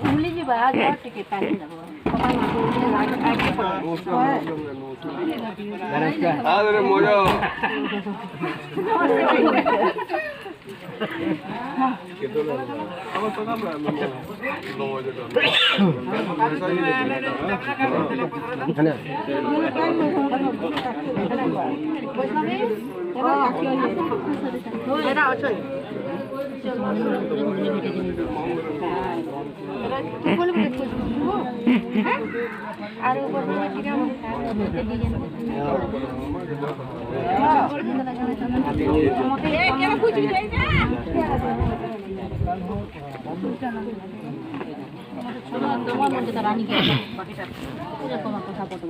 ভুলে যাবা আর থেকে পানি যাব আরে মজা আমার তো নাম তোমার মধ্যে তো রানী তোমার কথা বলতে